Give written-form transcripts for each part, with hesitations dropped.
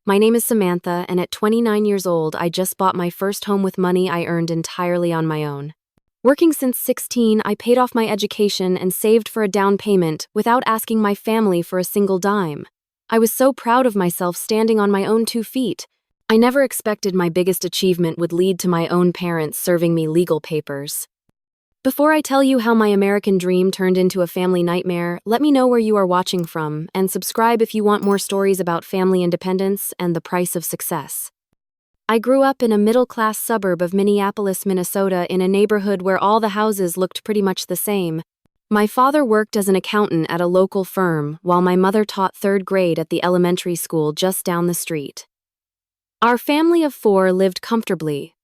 My name is Samantha, and at 29 years old, I just bought my first home with money I earned entirely on my own. Working since 16, I paid off my education and saved for a down payment without asking my family for a single dime. I was so proud of myself standing on my own 2 feet. I never expected my biggest achievement would lead to my own parents serving me legal papers. Before I tell you how my American dream turned into a family nightmare, let me know where you are watching from, and subscribe if you want more stories about family independence and the price of success. I grew up in a middle-class suburb of Minneapolis, Minnesota, in a neighborhood where all the houses looked pretty much the same. My father worked as an accountant at a local firm, while my mother taught third grade at the elementary school just down the street. Our family of 4 lived comfortably,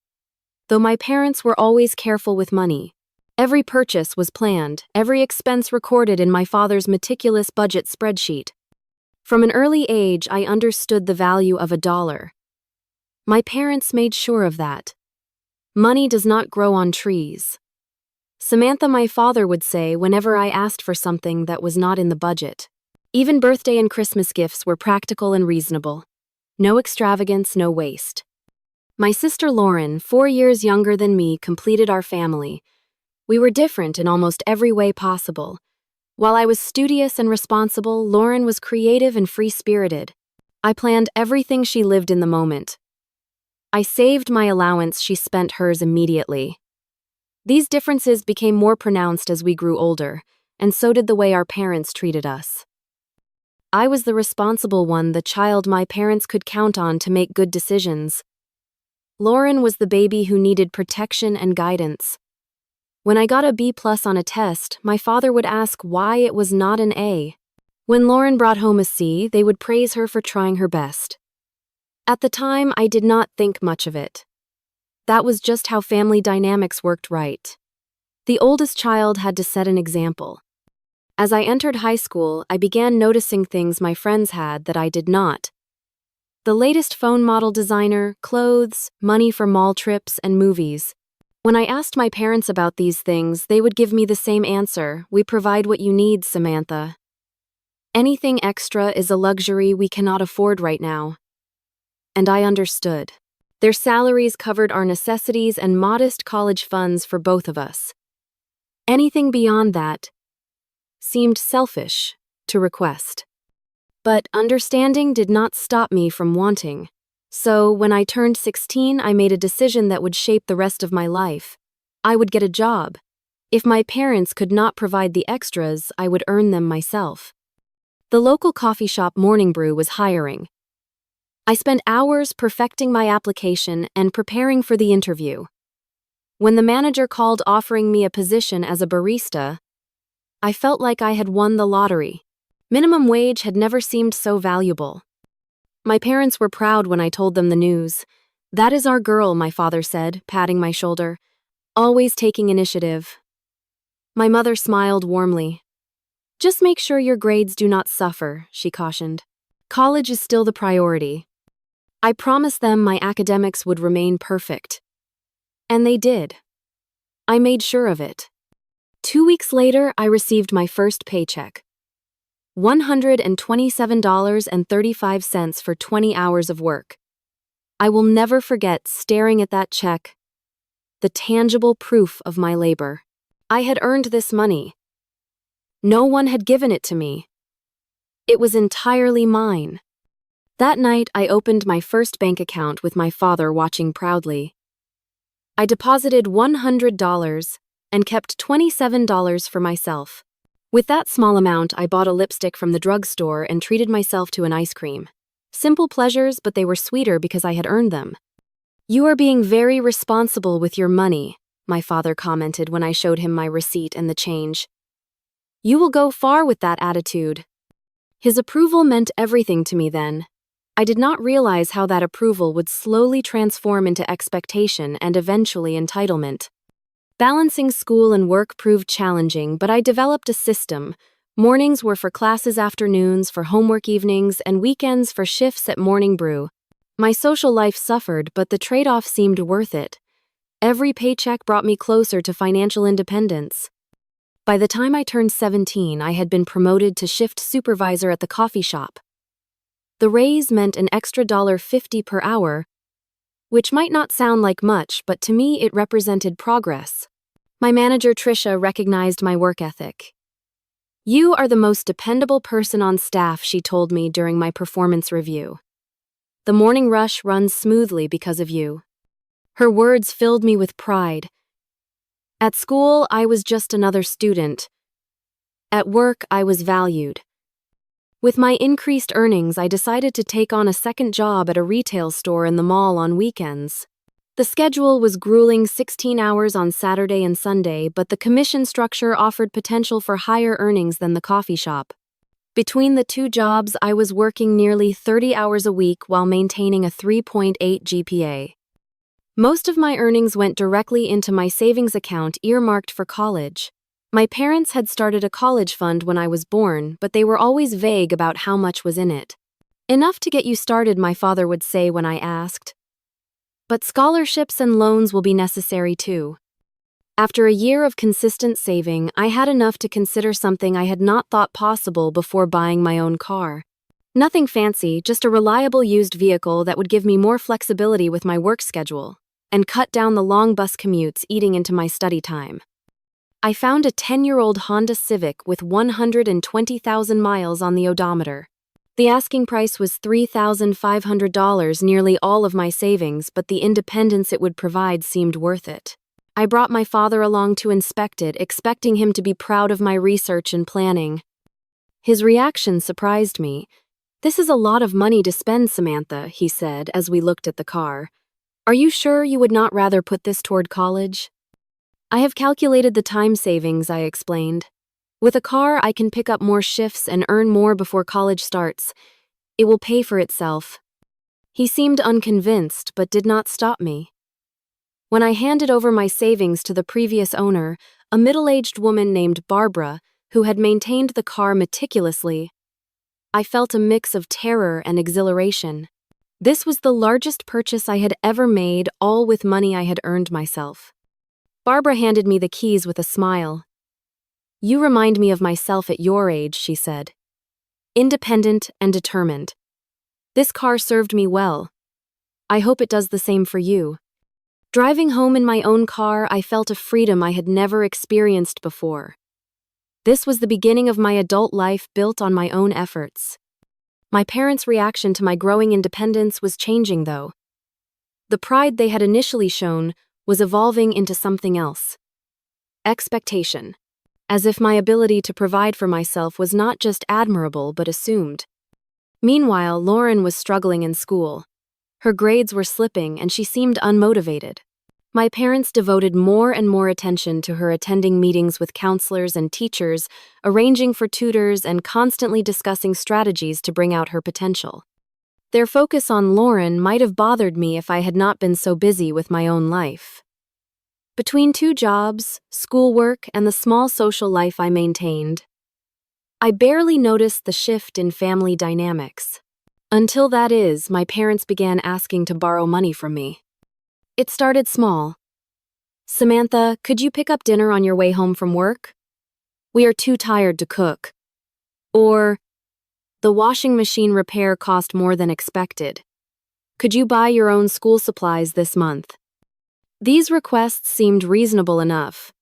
though my parents were always careful with money. Every purchase was planned, every expense recorded in my father's meticulous budget spreadsheet. From an early age, I understood the value of a dollar. My parents made sure of that. Money does not grow on trees. Samantha, my father would say whenever I asked for something that was not in the budget. Even birthday and Christmas gifts were practical and reasonable. No extravagance, no waste. My sister Lauren, 4 years younger than me, completed our family. We were different in almost every way possible. While I was studious and responsible, Lauren was creative and free-spirited. I planned everything, she lived in the moment. I saved my allowance, she spent hers immediately. These differences became more pronounced as we grew older, and so did the way our parents treated us. I was the responsible one, the child my parents could count on to make good decisions. Lauren was the baby who needed protection and guidance. When I got a B+ on a test, my father would ask why it was not an A. When Lauren brought home a C, they would praise her for trying her best. At the time, I did not think much of it. That was just how family dynamics worked, right? The oldest child had to set an example. As I entered high school, I began noticing things my friends had that I did not. The latest phone model, designer, clothes, money for mall trips, and movies. When I asked my parents about these things, they would give me the same answer: we provide what you need, Samantha. Anything extra is a luxury we cannot afford right now. And I understood. Their salaries covered our necessities and modest college funds for both of us. Anything beyond that seemed selfish to request. But understanding did not stop me from wanting. So, when I turned 16, I made a decision that would shape the rest of my life. I would get a job. If my parents could not provide the extras, I would earn them myself. The local coffee shop Morning Brew was hiring. I spent hours perfecting my application and preparing for the interview. When the manager called offering me a position as a barista, I felt like I had won the lottery. Minimum wage had never seemed so valuable. My parents were proud when I told them the news. "That is our girl," my father said, patting my shoulder. "Always taking initiative." My mother smiled warmly. "Just make sure your grades do not suffer," she cautioned. "College is still the priority." I promised them my academics would remain perfect. And they did. I made sure of it. 2 weeks later, I received my first paycheck. $127.35 for 20 hours of work. I will never forget staring at that check, the tangible proof of my labor. I had earned this money. No one had given it to me. It was entirely mine. That night, I opened my first bank account with my father watching proudly. I deposited $100 and kept $27 for myself. With that small amount, I bought a lipstick from the drugstore and treated myself to an ice cream. Simple pleasures, but they were sweeter because I had earned them. "You are being very responsible with your money," my father commented when I showed him my receipt and the change. "You will go far with that attitude." His approval meant everything to me then. I did not realize how that approval would slowly transform into expectation and eventually entitlement. Balancing school and work proved challenging, but I developed a system. Mornings were for classes, afternoons for homework, evenings, and weekends for shifts at Morning Brew. My social life suffered, but the trade-off seemed worth it. Every paycheck brought me closer to financial independence. By the time I turned 17, I had been promoted to shift supervisor at the coffee shop. The raise meant an extra $50 per hour, which might not sound like much, but to me it represented progress. My manager, Trisha, recognized my work ethic. "You are the most dependable person on staff," she told me during my performance review. "The morning rush runs smoothly because of you." Her words filled me with pride. At school, I was just another student. At work, I was valued. With my increased earnings, I decided to take on a second job at a retail store in the mall on weekends. The schedule was grueling, 16 hours on Saturday and Sunday, but the commission structure offered potential for higher earnings than the coffee shop. Between the two jobs, I was working nearly 30 hours a week while maintaining a 3.8 GPA. Most of my earnings went directly into my savings account earmarked for college. My parents had started a college fund when I was born, but they were always vague about how much was in it. "Enough to get you started," my father would say when I asked. "But scholarships and loans will be necessary too." After a year of consistent saving, I had enough to consider something I had not thought possible before buying my own car. Nothing fancy, just a reliable used vehicle that would give me more flexibility with my work schedule and cut down the long bus commutes eating into my study time. I found a 10-year-old Honda Civic with 120,000 miles on the odometer. The asking price was $3,500, nearly all of my savings, but the independence it would provide seemed worth it. I brought my father along to inspect it, expecting him to be proud of my research and planning. His reaction surprised me. "This is a lot of money to spend, Samantha," he said as we looked at the car. "Are you sure you would not rather put this toward college?" "I have calculated the time savings," I explained. "With a car, I can pick up more shifts and earn more before college starts. It will pay for itself." He seemed unconvinced, but did not stop me. When I handed over my savings to the previous owner, a middle-aged woman named Barbara, who had maintained the car meticulously, I felt a mix of terror and exhilaration. This was the largest purchase I had ever made, all with money I had earned myself. Barbara handed me the keys with a smile. "You remind me of myself at your age," she said. "Independent and determined. This car served me well. I hope it does the same for you." Driving home in my own car, I felt a freedom I had never experienced before. This was the beginning of my adult life built on my own efforts. My parents' reaction to my growing independence was changing, though. The pride they had initially shown was evolving into something else. Expectation. As if my ability to provide for myself was not just admirable but assumed. Meanwhile, Lauren was struggling in school. Her grades were slipping and she seemed unmotivated. My parents devoted more and more attention to her, attending meetings with counselors and teachers, arranging for tutors, and constantly discussing strategies to bring out her potential. Their focus on Lauren might have bothered me if I had not been so busy with my own life. Between two jobs, schoolwork, and the small social life I maintained, I barely noticed the shift in family dynamics. Until that is, my parents began asking to borrow money from me. It started small. "Samantha, could you pick up dinner on your way home from work? We are too tired to cook." Or, "The washing machine repair cost more than expected. Could you buy your own school supplies this month?" These requests seemed reasonable enough.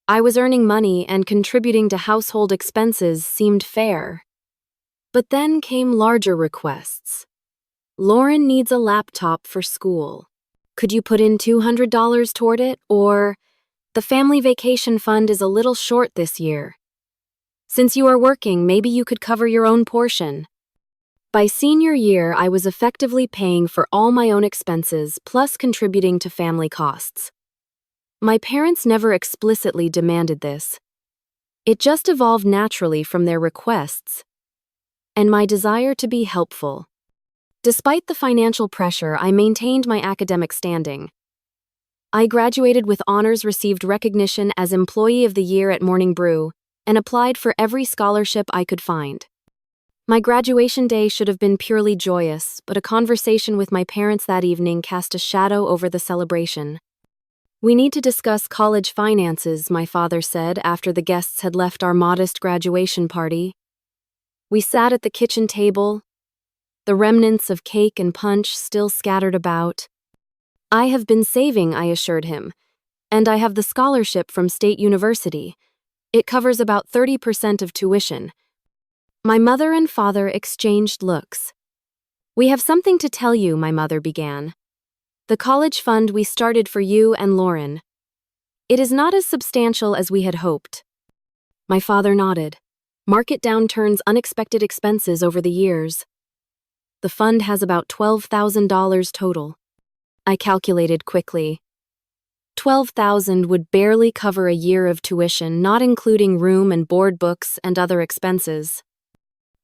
I was earning money and contributing to household expenses seemed fair. But then came larger requests. "Lauren needs a laptop for school. Could you put in $200 toward it?" Or, "The family vacation fund is a little short this year. Since you are working, maybe you could cover your own portion." By senior year, I was effectively paying for all my own expenses plus contributing to family costs. My parents never explicitly demanded this. It just evolved naturally from their requests and my desire to be helpful. Despite the financial pressure, I maintained my academic standing. I graduated with honors, received recognition as Employee of the Year at Morning Brew, and applied for every scholarship I could find. My graduation day should have been purely joyous, but a conversation with my parents that evening cast a shadow over the celebration. "We need to discuss college finances," my father said after the guests had left our modest graduation party. We sat at the kitchen table, the remnants of cake and punch still scattered about. "I have been saving," I assured him, "and I have the scholarship from State University. It covers about 30% of tuition." My mother and father exchanged looks. "We have something to tell you," my mother began. "The college fund we started for you and Lauren. It is not as substantial as we had hoped." My father nodded. "Market downturns, unexpected expenses over the years. The fund has about $12,000 total." I calculated quickly. 12,000 would barely cover a year of tuition, not including room and board, books, and other expenses.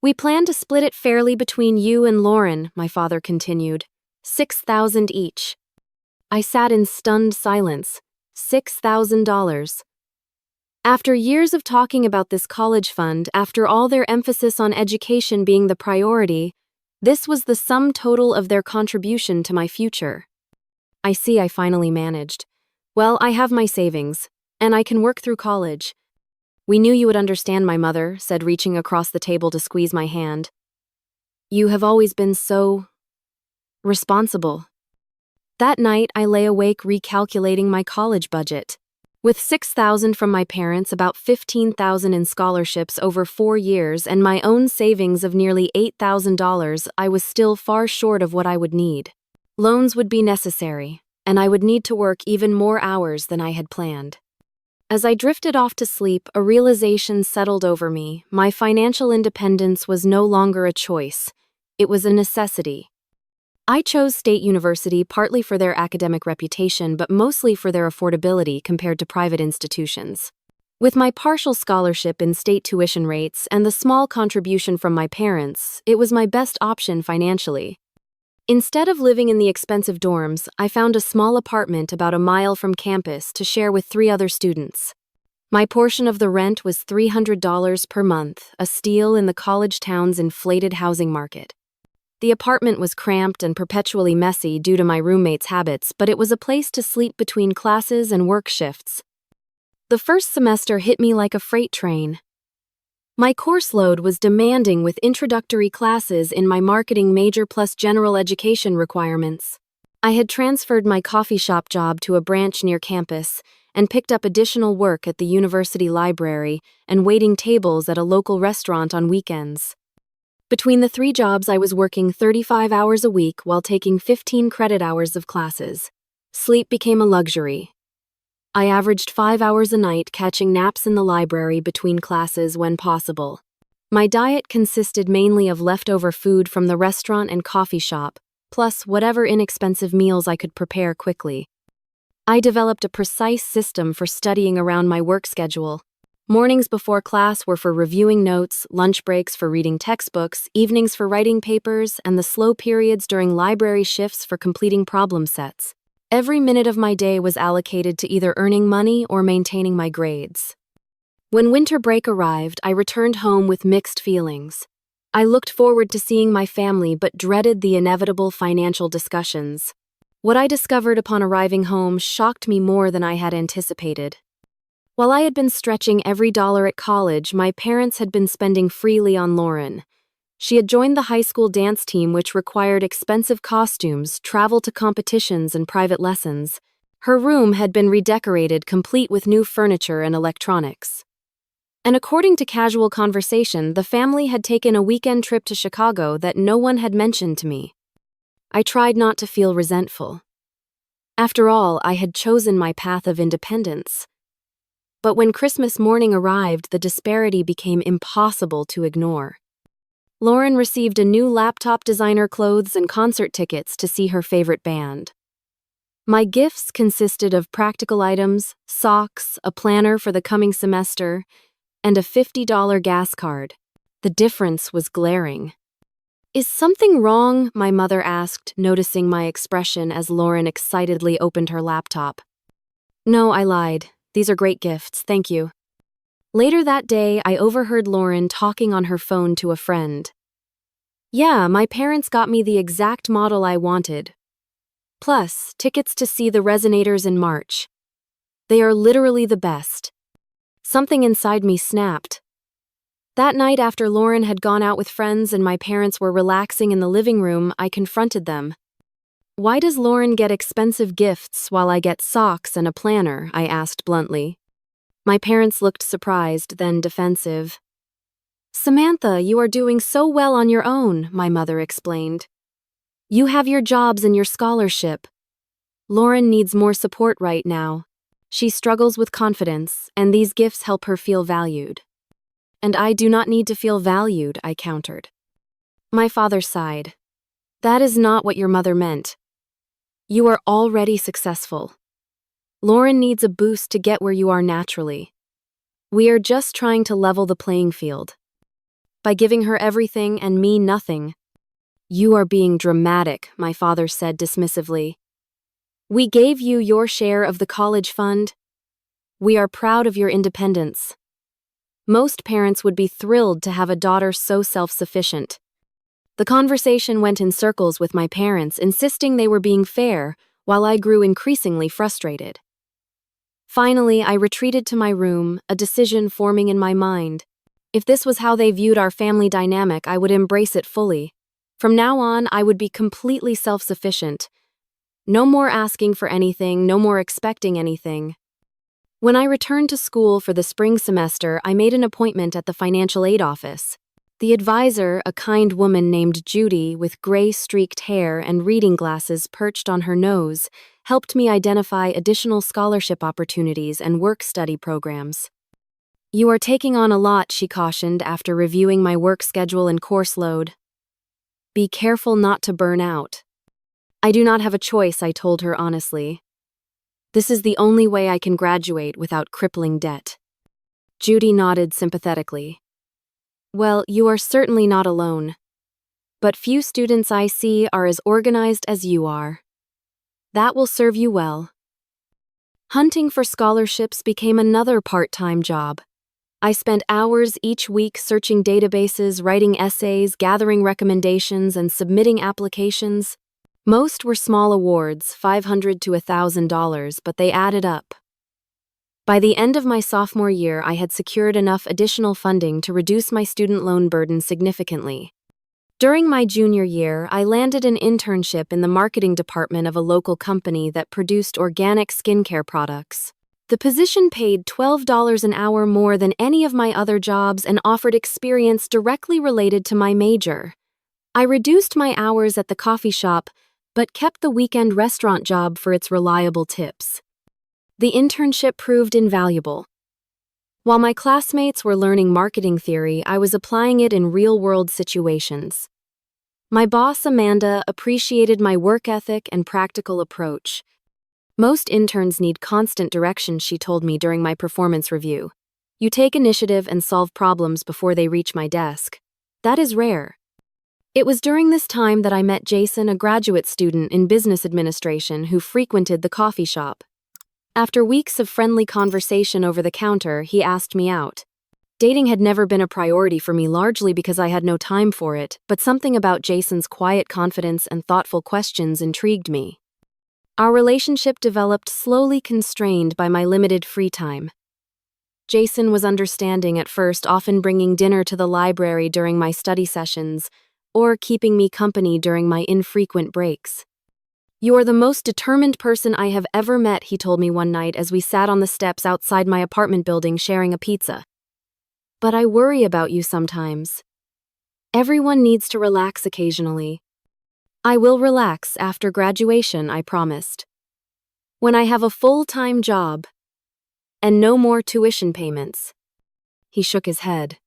"We plan to split it fairly between you and Lauren," my father continued. 6,000 each." I sat in stunned silence. $6,000. After years of talking about this college fund, after all their emphasis on education being the priority, this was the sum total of their contribution to my future. "I see," I finally managed. "Well, I have my savings, and I can work through college." "We knew you would understand," my mother said, reaching across the table to squeeze my hand. "You have always been so responsible." That night, I lay awake recalculating my college budget. With 6,000 from my parents, about 15,000 in scholarships over 4 years, and my own savings of nearly $8,000, I was still far short of what I would need. Loans would be necessary, and I would need to work even more hours than I had planned. As I drifted off to sleep, a realization settled over me. My financial independence was no longer a choice. It was a necessity. I chose State University partly for their academic reputation, but mostly for their affordability compared to private institutions. With my partial scholarship in state tuition rates and the small contribution from my parents, it was my best option financially. Instead of living in the expensive dorms, I found a small apartment about a mile from campus to share with 3 other students. My portion of the rent was $300 per month, a steal in the college town's inflated housing market. The apartment was cramped and perpetually messy due to my roommate's habits, but it was a place to sleep between classes and work shifts. The first semester hit me like a freight train. My course load was demanding, with introductory classes in my marketing major plus general education requirements. I had transferred my coffee shop job to a branch near campus and picked up additional work at the university library and waiting tables at a local restaurant on weekends. Between the 3 jobs, I was working 35 hours a week while taking 15 credit hours of classes. Sleep became a luxury. I averaged 5 hours a night, catching naps in the library between classes when possible. My diet consisted mainly of leftover food from the restaurant and coffee shop, plus whatever inexpensive meals I could prepare quickly. I developed a precise system for studying around my work schedule. Mornings before class were for reviewing notes, lunch breaks for reading textbooks, evenings for writing papers, and the slow periods during library shifts for completing problem sets. Every minute of my day was allocated to either earning money or maintaining my grades. When winter break arrived, I returned home with mixed feelings. I looked forward to seeing my family but dreaded the inevitable financial discussions. What I discovered upon arriving home shocked me more than I had anticipated. While I had been stretching every dollar at college, my parents had been spending freely on Lauren. She had joined the high school dance team, which required expensive costumes, travel to competitions, and private lessons. Her room had been redecorated, complete with new furniture and electronics. And according to casual conversation, the family had taken a weekend trip to Chicago that no one had mentioned to me. I tried not to feel resentful. After all, I had chosen my path of independence. But when Christmas morning arrived, the disparity became impossible to ignore. Lauren received a new laptop, designer clothes, and concert tickets to see her favorite band. My gifts consisted of practical items, socks, a planner for the coming semester, and a $50 gas card. The difference was glaring. "Is something wrong?" my mother asked, noticing my expression as Lauren excitedly opened her laptop. "No," I lied. "These are great gifts, thank you." Later that day, I overheard Lauren talking on her phone to a friend. "Yeah, my parents got me the exact model I wanted. Plus, tickets to see the Resonators in March. They are literally the best." Something inside me snapped. That night, after Lauren had gone out with friends and my parents were relaxing in the living room, I confronted them. "Why does Lauren get expensive gifts while I get socks and a planner?" I asked bluntly. My parents looked surprised, then defensive. "Samantha, you are doing so well on your own," my mother explained. "You have your jobs and your scholarship. Lauren needs more support right now. She struggles with confidence, and these gifts help her feel valued." "And I do not need to feel valued," I countered. My father sighed. "That is not what your mother meant. You are already successful. Lauren needs a boost to get where you are naturally. We are just trying to level the playing field. By giving her everything and me nothing." "You are being dramatic," my father said dismissively. "We gave you your share of the college fund. We are proud of your independence. Most parents would be thrilled to have a daughter so self-sufficient." The conversation went in circles with my parents, insisting they were being fair, while I grew increasingly frustrated. Finally, I retreated to my room, a decision forming in my mind. If this was how they viewed our family dynamic, I would embrace it fully. From now on, I would be completely self-sufficient. No more asking for anything, no more expecting anything. When I returned to school for the spring semester, I made an appointment at the financial aid office. The advisor, a kind woman named Judy with gray-streaked hair and reading glasses perched on her nose, helped me identify additional scholarship opportunities and work-study programs. "You are taking on a lot," she cautioned after reviewing my work schedule and course load. "Be careful not to burn out." "I do not have a choice," I told her honestly. "This is the only way I can graduate without crippling debt." Judy nodded sympathetically. "Well, you are certainly not alone. But few students I see are as organized as you are. That will serve you well." Hunting for scholarships became another part-time job. I spent hours each week searching databases, writing essays, gathering recommendations, and submitting applications. Most were small awards, $500 to $1,000, but they added up. By the end of my sophomore year, I had secured enough additional funding to reduce my student loan burden significantly. During my junior year, I landed an internship in the marketing department of a local company that produced organic skincare products. The position paid $12 an hour more than any of my other jobs and offered experience directly related to my major. I reduced my hours at the coffee shop, but kept the weekend restaurant job for its reliable tips. The internship proved invaluable. While my classmates were learning marketing theory, I was applying it in real-world situations. My boss, Amanda, appreciated my work ethic and practical approach. "Most interns need constant direction," she told me during my performance review. "You take initiative and solve problems before they reach my desk. That is rare." It was during this time that I met Jason, a graduate student in business administration who frequented the coffee shop. After weeks of friendly conversation over the counter, he asked me out. Dating had never been a priority for me, largely because I had no time for it, but something about Jason's quiet confidence and thoughtful questions intrigued me. Our relationship developed, slowly constrained by my limited free time. Jason was understanding at first, often bringing dinner to the library during my study sessions, or keeping me company during my infrequent breaks. "You are the most determined person I have ever met," he told me one night as we sat on the steps outside my apartment building sharing a pizza. "But I worry about you sometimes. Everyone needs to relax occasionally." "I will relax after graduation," I promised. "When I have a full-time job and no more tuition payments." He shook his head.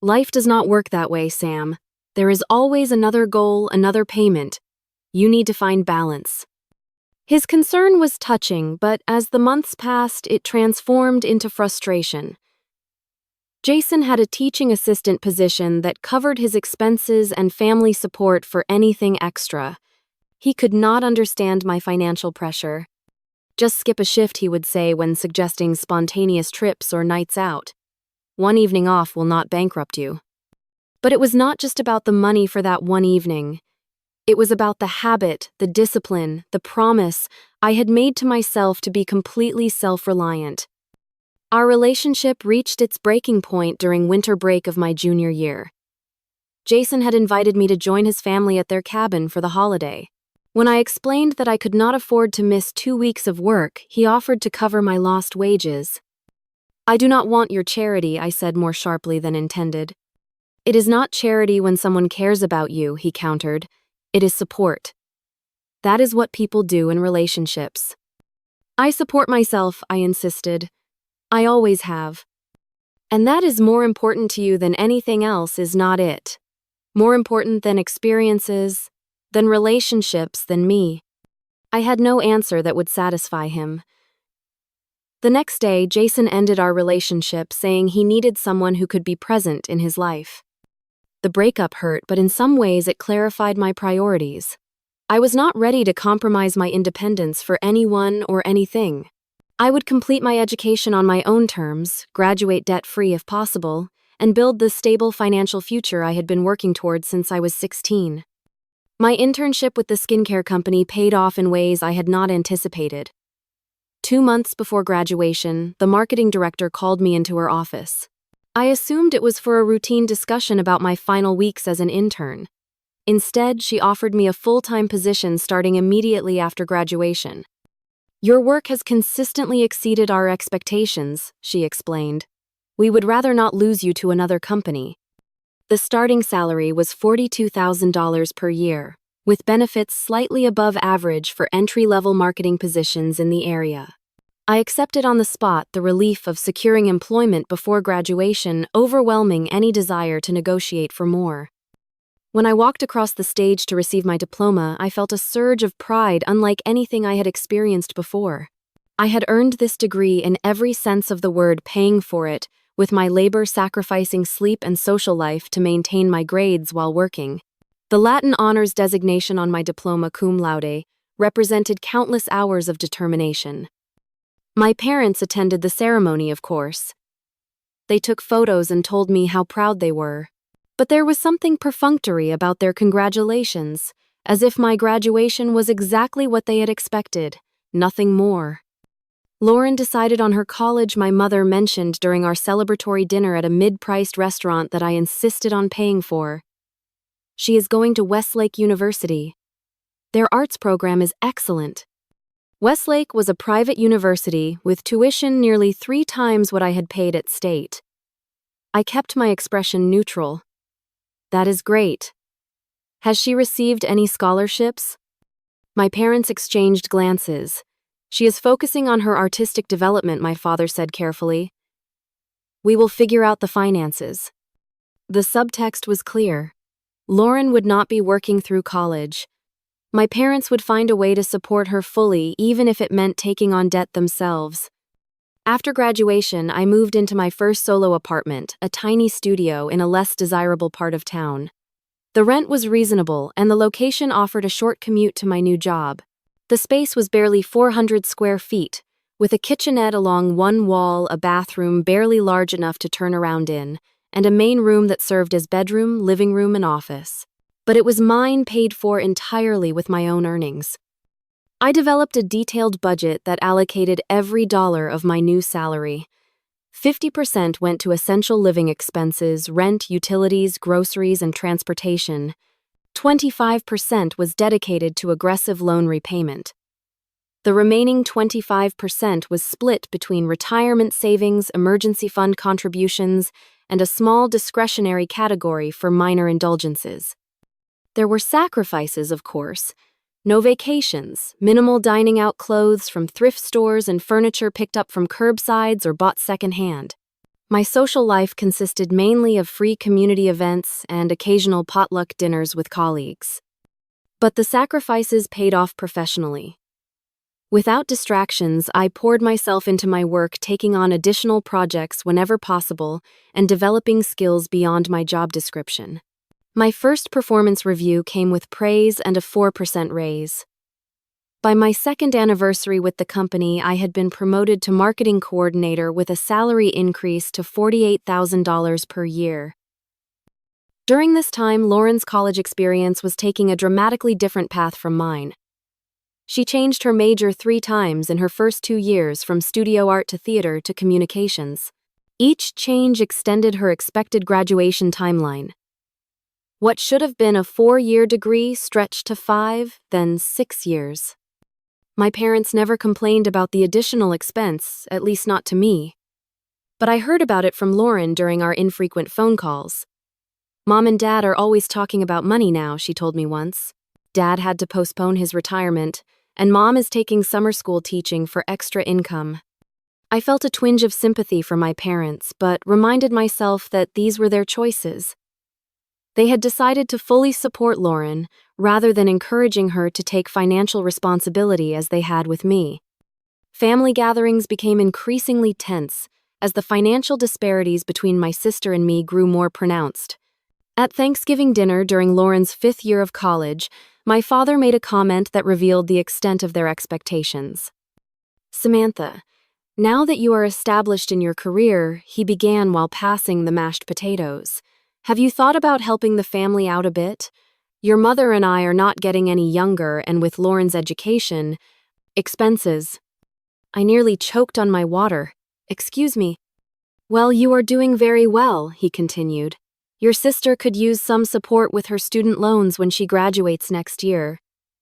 "Life does not work that way, Sam. There is always another goal, another payment. You need to find balance." His concern was touching, but as the months passed, it transformed into frustration. Jason had a teaching assistant position that covered his expenses and family support for anything extra. He could not understand my financial pressure. "Just skip a shift," he would say when suggesting spontaneous trips or nights out. "One evening off will not bankrupt you." But it was not just about the money for that one evening. It was about the habit, the discipline, the promise I had made to myself to be completely self-reliant. Our relationship reached its breaking point during winter break of my junior year. Jason had invited me to join his family at their cabin for the holiday. When I explained that I could not afford to miss 2 weeks of work, he offered to cover my lost wages. "I do not want your charity," I said more sharply than intended. "It is not charity when someone cares about you," he countered. "It is support. That is what people do in relationships." "I support myself," I insisted. "I always have. And that is more important to you than anything else, is not it? More important than experiences, than relationships, than me." I had no answer that would satisfy him. The next day, Jason ended our relationship, saying he needed someone who could be present in his life. The breakup hurt, but in some ways it clarified my priorities. I was not ready to compromise my independence for anyone or anything. I would complete my education on my own terms, graduate debt-free if possible, and build the stable financial future I had been working towards since I was 16. My internship with the skincare company paid off in ways I had not anticipated. 2 months before graduation, the marketing director called me into her office. I assumed it was for a routine discussion about my final weeks as an intern. Instead, she offered me a full-time position starting immediately after graduation. "Your work has consistently exceeded our expectations," she explained. "We would rather not lose you to another company." The starting salary was $42,000 per year, with benefits slightly above average for entry-level marketing positions in the area. I accepted on the spot, the relief of securing employment before graduation overwhelming any desire to negotiate for more. When I walked across the stage to receive my diploma, I felt a surge of pride unlike anything I had experienced before. I had earned this degree in every sense of the word, paying for it, with my labor sacrificing sleep and social life to maintain my grades while working. The Latin honors designation on my diploma, cum laude, represented countless hours of determination. My parents attended the ceremony, of course. They took photos and told me how proud they were. But there was something perfunctory about their congratulations, as if my graduation was exactly what they had expected, nothing more. Lauren decided on her college. My mother mentioned during our celebratory dinner at a mid-priced restaurant that I insisted on paying for. She is going to Westlake University. Their arts program is excellent. Westlake was a private university with tuition nearly 3 times what I had paid at state. I kept my expression neutral. "That is great. Has she received any scholarships?" My parents exchanged glances. "She is focusing on her artistic development," my father said carefully. "We will figure out the finances." The subtext was clear. Lauren would not be working through college. My parents would find a way to support her fully, even if it meant taking on debt themselves. After graduation, I moved into my first solo apartment, a tiny studio in a less desirable part of town. The rent was reasonable, and the location offered a short commute to my new job. The space was barely 400 square feet, with a kitchenette along one wall, a bathroom barely large enough to turn around in, and a main room that served as bedroom, living room, and office. But it was mine, paid for entirely with my own earnings. I developed a detailed budget that allocated every dollar of my new salary. 50% went to essential living expenses, rent, utilities, groceries, and transportation. 25% was dedicated to aggressive loan repayment. The remaining 25% was split between retirement savings, emergency fund contributions, and a small discretionary category for minor indulgences. There were sacrifices, of course. No vacations, minimal dining out, clothes from thrift stores, and furniture picked up from curbsides or bought secondhand. My social life consisted mainly of free community events and occasional potluck dinners with colleagues. But the sacrifices paid off professionally. Without distractions, I poured myself into my work, taking on additional projects whenever possible and developing skills beyond my job description. My first performance review came with praise and a 4% raise. By my second anniversary with the company, I had been promoted to marketing coordinator with a salary increase to $48,000 per year. During this time, Lauren's college experience was taking a dramatically different path from mine. She changed her major 3 times in her first 2 years, from studio art to theater to communications. Each change extended her expected graduation timeline. What should have been a 4-year degree stretched to 5, then 6 years. My parents never complained about the additional expense, at least not to me. But I heard about it from Lauren during our infrequent phone calls. "Mom and Dad are always talking about money now," she told me once. Dad had to postpone his retirement, and Mom is taking summer school teaching for extra income. I felt a twinge of sympathy for my parents, but reminded myself that these were their choices. They had decided to fully support Lauren, rather than encouraging her to take financial responsibility as they had with me. Family gatherings became increasingly tense, as the financial disparities between my sister and me grew more pronounced. At Thanksgiving dinner during Lauren's 5th year of college, my father made a comment that revealed the extent of their expectations. "Samantha, now that you are established in your career," he began while passing the mashed potatoes, "have you thought about helping the family out a bit? Your mother and I are not getting any younger, and with Lauren's education, expenses." I nearly choked on my water. "Excuse me." "Well, you are doing very well," he continued. "Your sister could use some support with her student loans when she graduates next year.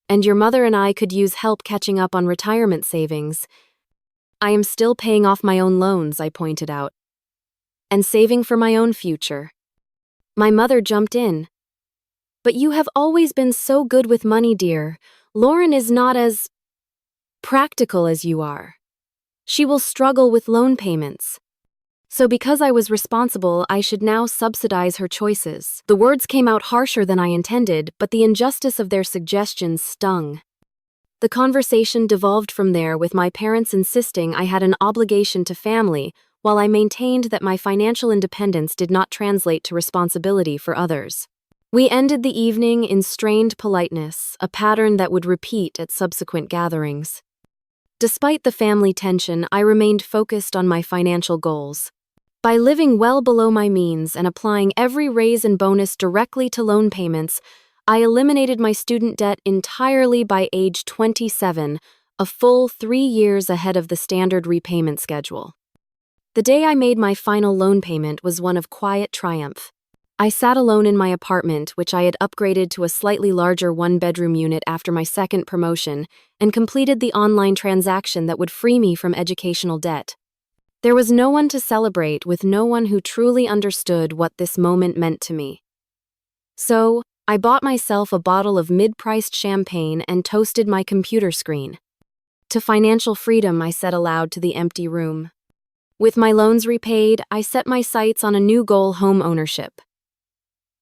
And your mother and I could use help catching up on retirement savings." "I am still paying off my own loans," I pointed out. "And saving for my own future." My mother jumped in. "But you have always been so good with money, dear. Lauren is not as practical as you are. She will struggle with loan payments. So because I was responsible, I should now subsidize her choices." The words came out harsher than I intended, but the injustice of their suggestions stung. The conversation devolved from there, with my parents insisting I had an obligation to family, while I maintained that my financial independence did not translate to responsibility for others. We ended the evening in strained politeness, a pattern that would repeat at subsequent gatherings. Despite the family tension, I remained focused on my financial goals. By living well below my means and applying every raise and bonus directly to loan payments, I eliminated my student debt entirely by age 27, a full 3 years ahead of the standard repayment schedule. The day I made my final loan payment was one of quiet triumph. I sat alone in my apartment, which I had upgraded to a slightly larger 1-bedroom unit after my second promotion, and completed the online transaction that would free me from educational debt. There was no one to celebrate, with no one who truly understood what this moment meant to me. So, I bought myself a bottle of mid-priced champagne and toasted my computer screen. To financial freedom, I said aloud to the empty room. With my loans repaid, I set my sights on a new goal: home ownership.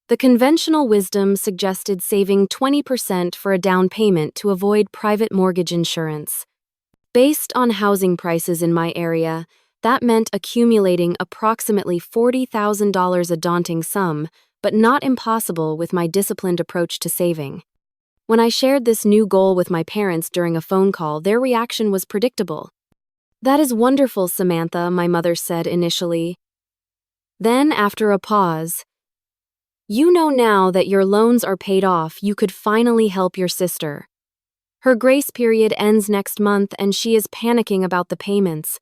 The conventional wisdom suggested saving 20% for a down payment to avoid private mortgage insurance. Based on housing prices in my area, that meant accumulating approximately $40,000, a daunting sum, but not impossible with my disciplined approach to saving. When I shared this new goal with my parents during a phone call, their reaction was predictable. "That is wonderful, Samantha," my mother said initially. Then, after a pause, "You know now that your loans are paid off, you could finally help your sister. Her grace period ends next month and she is panicking about the payments."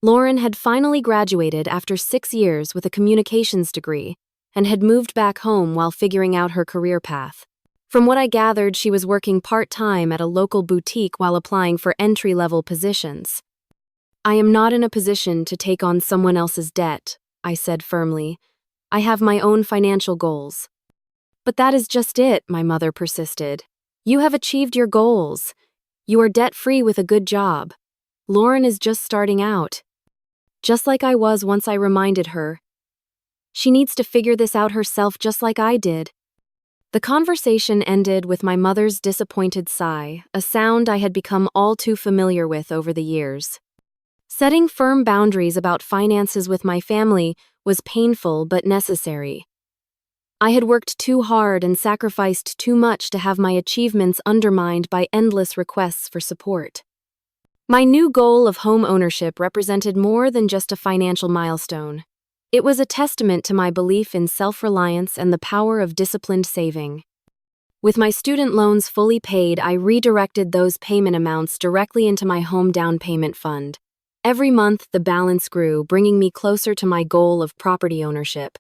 Lauren had finally graduated after 6 years with a communications degree and had moved back home while figuring out her career path. From what I gathered, she was working part-time at a local boutique while applying for entry-level positions. "I am not in a position to take on someone else's debt," I said firmly. "I have my own financial goals." "But that is just it," my mother persisted. "You have achieved your goals. You are debt-free with a good job. Lauren is just starting out." Just like I was once, I reminded her. She needs to figure this out herself, just like I did. The conversation ended with my mother's disappointed sigh, a sound I had become all too familiar with over the years. Setting firm boundaries about finances with my family was painful but necessary. I had worked too hard and sacrificed too much to have my achievements undermined by endless requests for support. My new goal of home ownership represented more than just a financial milestone. It was a testament to my belief in self-reliance and the power of disciplined saving. With my student loans fully paid, I redirected those payment amounts directly into my home down payment fund. Every month, the balance grew, bringing me closer to my goal of property ownership.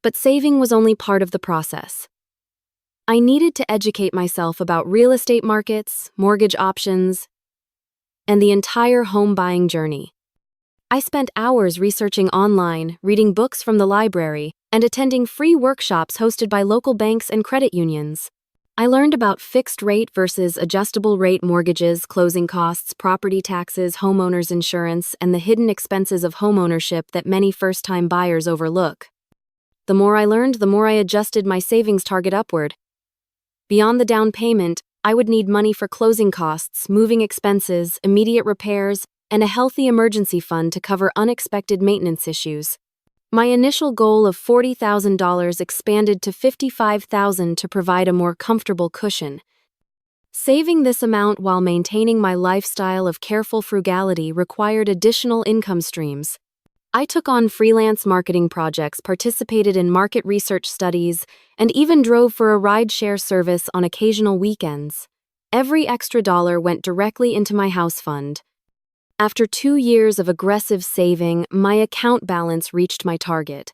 But saving was only part of the process. I needed to educate myself about real estate markets, mortgage options, and the entire home buying journey. I spent hours researching online, reading books from the library, and attending free workshops hosted by local banks and credit unions. I learned about fixed rate versus adjustable rate mortgages, closing costs, property taxes, homeowners insurance, and the hidden expenses of homeownership that many first-time buyers overlook. The more I learned, the more I adjusted my savings target upward. Beyond the down payment, I would need money for closing costs, moving expenses, immediate repairs, and a healthy emergency fund to cover unexpected maintenance issues. My initial goal of $40,000 expanded to $55,000 to provide a more comfortable cushion. Saving this amount while maintaining my lifestyle of careful frugality required additional income streams. I took on freelance marketing projects, participated in market research studies, and even drove for a rideshare service on occasional weekends. Every extra dollar went directly into my house fund. After 2 years of aggressive saving, my account balance reached my target.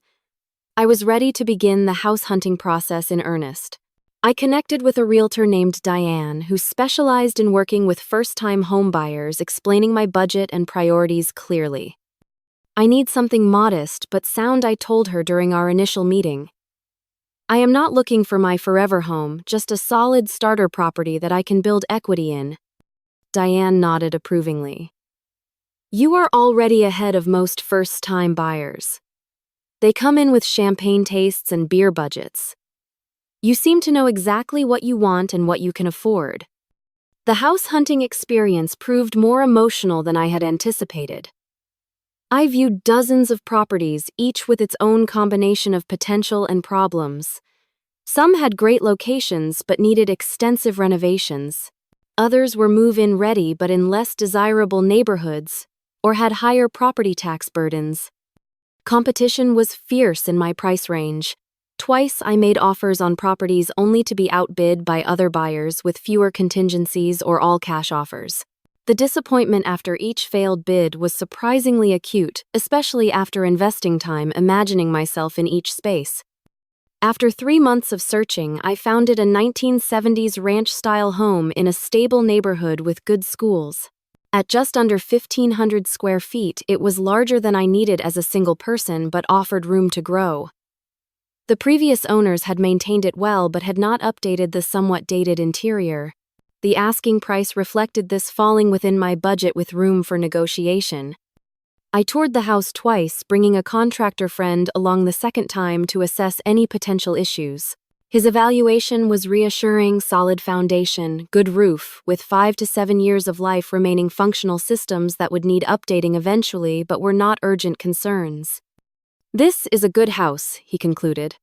I was ready to begin the house hunting process in earnest. I connected with a realtor named Diane, who specialized in working with first-time home buyers, explaining my budget and priorities clearly. "I need something modest but sound," I told her during our initial meeting. "I am not looking for my forever home, just a solid starter property that I can build equity in." Diane nodded approvingly. "You are already ahead of most first-time buyers. They come in with champagne tastes and beer budgets. You seem to know exactly what you want and what you can afford." The house hunting experience proved more emotional than I had anticipated. I viewed dozens of properties, each with its own combination of potential and problems. Some had great locations but needed extensive renovations. Others were move-in ready but in less desirable neighborhoods, or had higher property tax burdens. Competition was fierce in my price range. Twice I made offers on properties only to be outbid by other buyers with fewer contingencies or all-cash offers. The disappointment after each failed bid was surprisingly acute, especially after investing time imagining myself in each space. After 3 months of searching, I found a 1970s ranch-style home in a stable neighborhood with good schools. At just under 1,500 square feet, it was larger than I needed as a single person but offered room to grow. The previous owners had maintained it well but had not updated the somewhat dated interior. The asking price reflected this, falling within my budget with room for negotiation. I toured the house twice, bringing a contractor friend along the second time to assess any potential issues. His evaluation was reassuring: solid foundation, good roof, with 5 to 7 years of life remaining, functional systems that would need updating eventually but were not urgent concerns. "This is a good house," he concluded.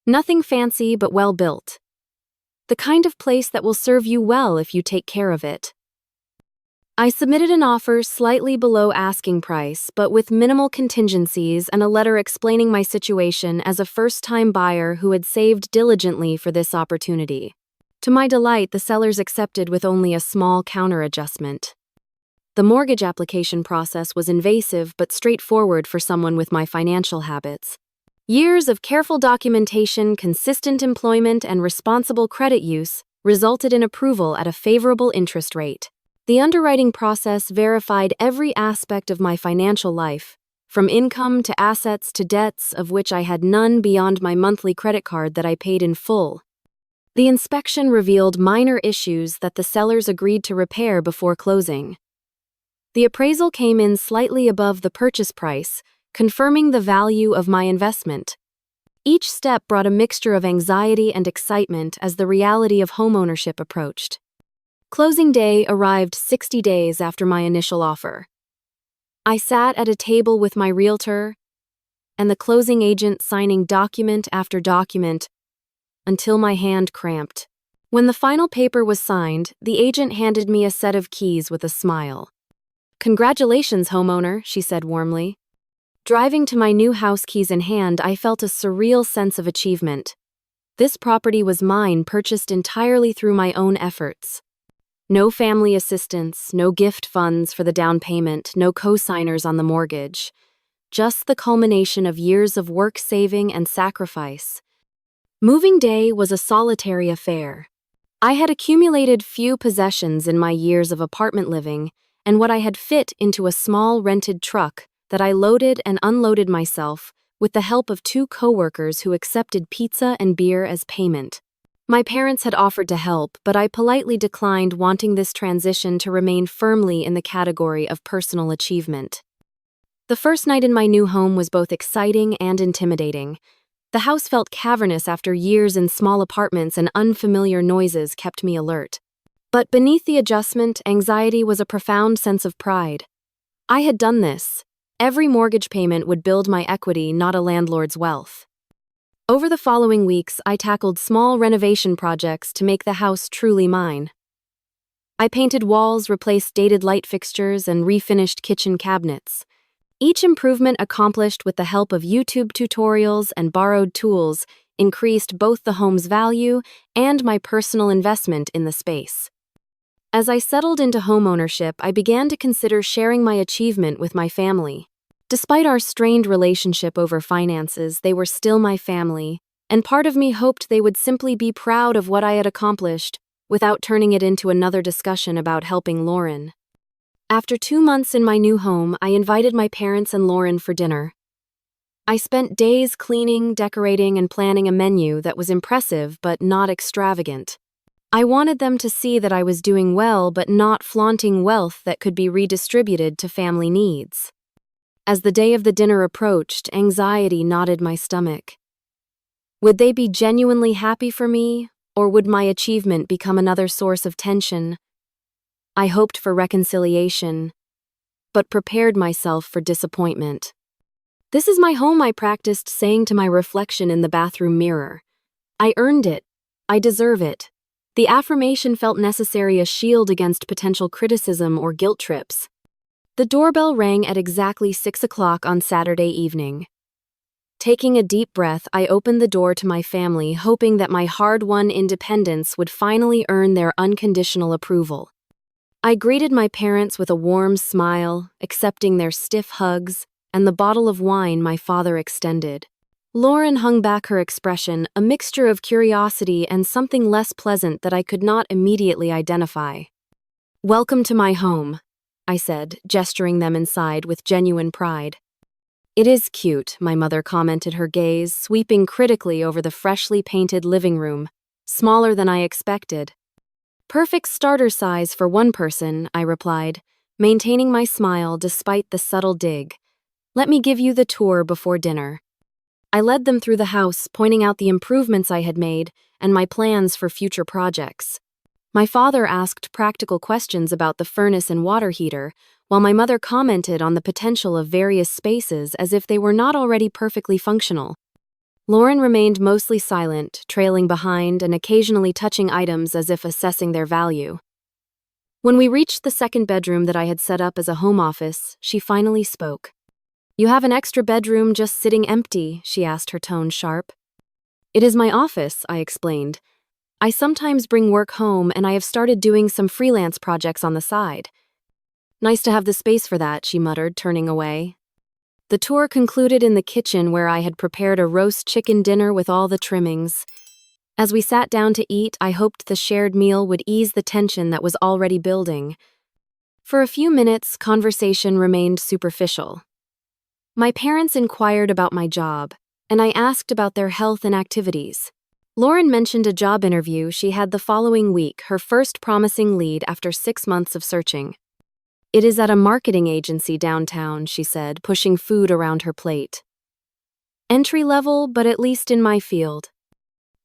"Nothing fancy but well built. The kind of place that will serve you well if you take care of it." I submitted an offer slightly below asking price, but with minimal contingencies and a letter explaining my situation as a first-time buyer who had saved diligently for this opportunity. To my delight, the sellers accepted with only a small counter-adjustment. The mortgage application process was invasive but straightforward for someone with my financial habits. Years of careful documentation, consistent employment, and responsible credit use resulted in approval at a favorable interest rate. The underwriting process verified every aspect of my financial life, from income to assets to debts, of which I had none beyond my monthly credit card that I paid in full. The inspection revealed minor issues that the sellers agreed to repair before closing. The appraisal came in slightly above the purchase price, confirming the value of my investment. Each step brought a mixture of anxiety and excitement as the reality of homeownership approached. Closing day arrived 60 days after my initial offer. I sat at a table with my realtor and the closing agent, signing document after document until my hand cramped. When the final paper was signed, the agent handed me a set of keys with a smile. "Congratulations, homeowner," she said warmly. Driving to my new house, keys in hand, I felt a surreal sense of achievement. This property was mine, purchased entirely through my own efforts. No family assistance, no gift funds for the down payment, no co-signers on the mortgage. Just the culmination of years of work, saving, and sacrifice. Moving day was a solitary affair. I had accumulated few possessions in my years of apartment living, and what I had fit into a small rented truck that I loaded and unloaded myself with the help of 2 coworkers who accepted pizza and beer as payment. My parents had offered to help, but I politely declined, wanting this transition to remain firmly in the category of personal achievement. The first night in my new home was both exciting and intimidating. The house felt cavernous after years in small apartments, and unfamiliar noises kept me alert. But beneath the adjustment, anxiety was a profound sense of pride. I had done this. Every mortgage payment would build my equity, not a landlord's wealth. Over the following weeks, I tackled small renovation projects to make the house truly mine. I painted walls, replaced dated light fixtures, and refinished kitchen cabinets. Each improvement, accomplished with the help of YouTube tutorials and borrowed tools, increased both the home's value and my personal investment in the space. As I settled into homeownership, I began to consider sharing my achievement with my family. Despite our strained relationship over finances, they were still my family, and part of me hoped they would simply be proud of what I had accomplished, without turning it into another discussion about helping Lauren. After 2 months in my new home, I invited my parents and Lauren for dinner. I spent days cleaning, decorating, and planning a menu that was impressive but not extravagant. I wanted them to see that I was doing well but not flaunting wealth that could be redistributed to family needs. As the day of the dinner approached, anxiety knotted my stomach. Would they be genuinely happy for me, or would my achievement become another source of tension? I hoped for reconciliation, but prepared myself for disappointment. "This is my home," I practiced saying to my reflection in the bathroom mirror. "I earned it. I deserve it." The affirmation felt necessary, a shield against potential criticism or guilt trips. The doorbell rang at exactly 6 o'clock on Saturday evening. Taking a deep breath, I opened the door to my family, hoping that my hard-won independence would finally earn their unconditional approval. I greeted my parents with a warm smile, accepting their stiff hugs and the bottle of wine my father extended. Lauren hung back her expression, a mixture of curiosity and something less pleasant that I could not immediately identify. "Welcome to my home," I said, gesturing them inside with genuine pride. "It is cute," my mother commented, her gaze sweeping critically over the freshly painted living room, smaller than I expected. "Perfect starter size for one person," I replied, maintaining my smile despite the subtle dig. "Let me give you the tour before dinner." I led them through the house, pointing out the improvements I had made and my plans for future projects. My father asked practical questions about the furnace and water heater, while my mother commented on the potential of various spaces as if they were not already perfectly functional. Lauren remained mostly silent, trailing behind and occasionally touching items as if assessing their value. When we reached the second bedroom that I had set up as a home office, she finally spoke. "You have an extra bedroom just sitting empty," she asked, her tone sharp. "It is my office," I explained. "I sometimes bring work home, and I have started doing some freelance projects on the side." "Nice to have the space for that," she muttered, turning away. The tour concluded in the kitchen, where I had prepared a roast chicken dinner with all the trimmings. As we sat down to eat, I hoped the shared meal would ease the tension that was already building. For a few minutes, conversation remained superficial. My parents inquired about my job, and I asked about their health and activities. Lauren mentioned a job interview she had the following week, her first promising lead after 6 months of searching. "It is at a marketing agency downtown," she said, pushing food around her plate. "Entry level, but at least in my field."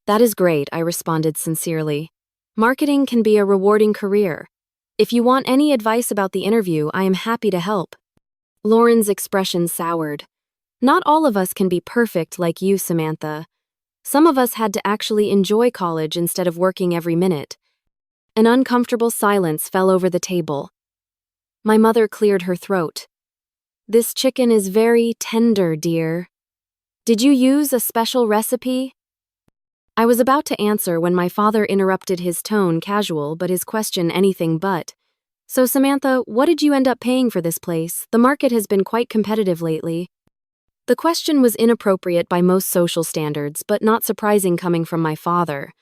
"That is great," I responded sincerely. "Marketing can be a rewarding career. If you want any advice about the interview, I am happy to help." Lauren's expression soured. "Not all of us can be perfect like you, Samantha. Some of us had to actually enjoy college instead of working every minute." An uncomfortable silence fell over the table. My mother cleared her throat. "This chicken is very tender, dear. Did you use a special recipe?" I was about to answer when my father interrupted, his tone casual but his question anything but. So Samantha, what did you end up paying for this place? The market has been quite competitive lately. The question was inappropriate by most social standards, but not surprising coming from my father.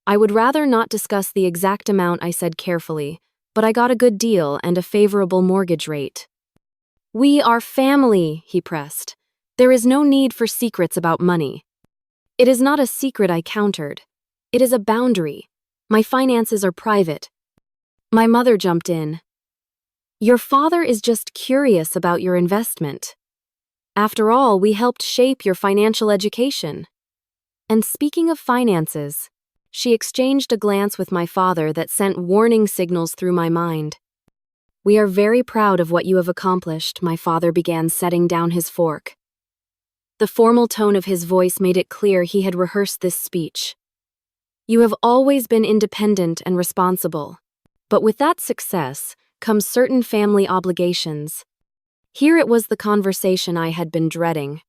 I would rather not discuss the exact amount, I said carefully, but I got a good deal and a favorable mortgage rate. We are family, he pressed. There is no need for secrets about money. It is not a secret, I countered. It is a boundary. My finances are private. My mother jumped in. Your father is just curious about your investment. After all, we helped shape your financial education. And speaking of finances, she exchanged a glance with my father that sent warning signals through my mind. We are very proud of what you have accomplished, my father began, setting down his fork. The formal tone of his voice made it clear he had rehearsed this speech. You have always been independent and responsible. But with that success comes certain family obligations. Here it was the conversation I had been dreading.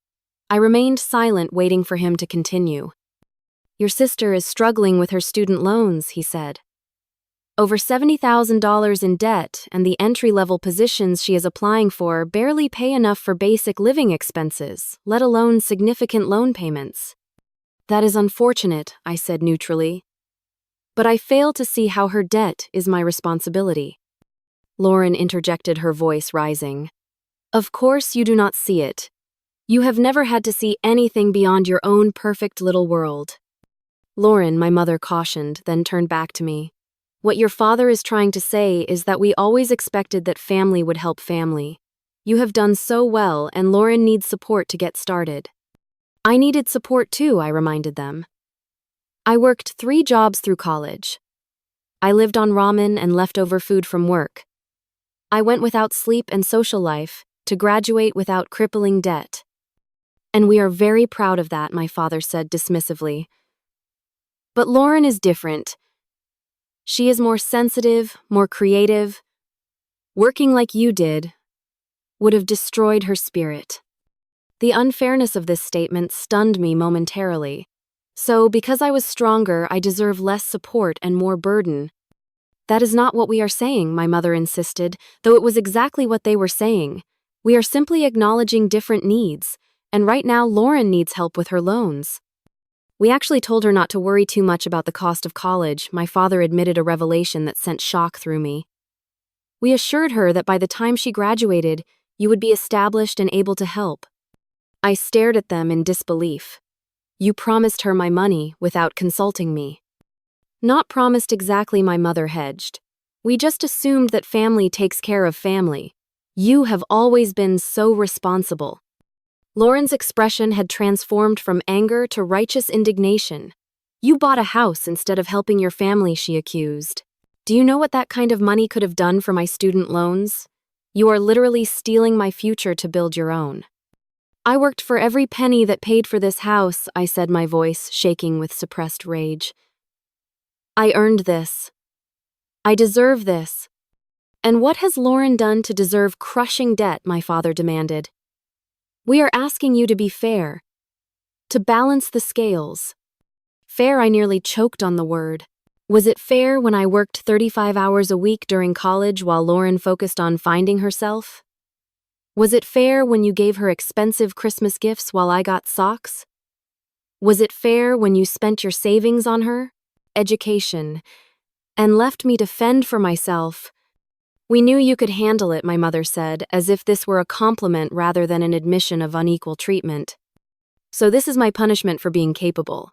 I remained silent, waiting for him to continue. Your sister is struggling with her student loans, he said. Over $70,000 in debt, and the entry-level positions she is applying for barely pay enough for basic living expenses, let alone significant loan payments. That is unfortunate, I said neutrally. But I fail to see how her debt is my responsibility. Lauren interjected, her voice rising. Of course you do not see it. You have never had to see anything beyond your own perfect little world. Lauren, my mother cautioned, then turned back to me. What your father is trying to say is that we always expected that family would help family. You have done so well, and Lauren needs support to get started. I needed support too, I reminded them. I worked 3 jobs through college. I lived on ramen and leftover food from work. I went without sleep and social life to graduate without crippling debt. And we are very proud of that, my father said dismissively. But Lauren is different. She is more sensitive, more creative. Working like you did would have destroyed her spirit. The unfairness of this statement stunned me momentarily. So, because I was stronger, I deserve less support and more burden. That is not what we are saying, my mother insisted, though it was exactly what they were saying. We are simply acknowledging different needs, and right now Lauren needs help with her loans. We actually told her not to worry too much about the cost of college, my father admitted, a revelation that sent shock through me. We assured her that by the time she graduated, you would be established and able to help. I stared at them in disbelief. You promised her my money without consulting me. Not promised exactly, my mother hedged. We just assumed that family takes care of family. You have always been so responsible. Lauren's expression had transformed from anger to righteous indignation. You bought a house instead of helping your family, she accused. Do you know what that kind of money could have done for my student loans? You are literally stealing my future to build your own. I worked for every penny that paid for this house, I said, my voice shaking with suppressed rage. I earned this. I deserve this. And what has Lauren done to deserve crushing debt, my father demanded. We are asking you to be fair. To balance the scales. Fair, I nearly choked on the word. Was it fair when I worked 35 hours a week during college while Lauren focused on finding herself? Was it fair when you gave her expensive Christmas gifts while I got socks? Was it fair when you spent your savings on her, education, and left me to fend for myself? We knew you could handle it, my mother said, as if this were a compliment rather than an admission of unequal treatment. So this is my punishment for being capable.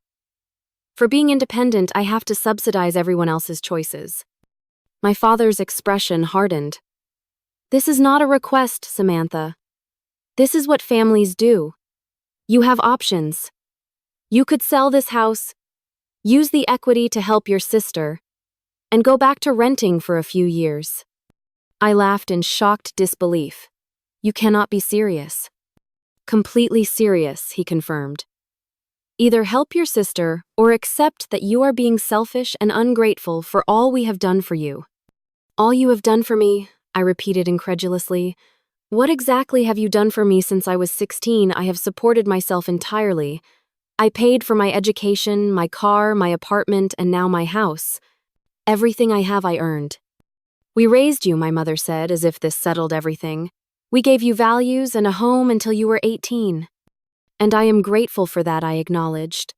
For being independent, I have to subsidize everyone else's choices. My father's expression hardened. This is not a request, Samantha. This is what families do. You have options. You could sell this house, use the equity to help your sister, and go back to renting for a few years. I laughed in shocked disbelief. You cannot be serious. Completely serious, he confirmed. Either help your sister or accept that you are being selfish and ungrateful for all we have done for you. All you have done for me, I repeated incredulously. What exactly have you done for me since I was 16? I have supported myself entirely. I paid for my education, my car, my apartment, and now my house. Everything I have I earned. We raised you, my mother said, as if this settled everything. We gave you values and a home until you were 18. And I am grateful for that, I acknowledged.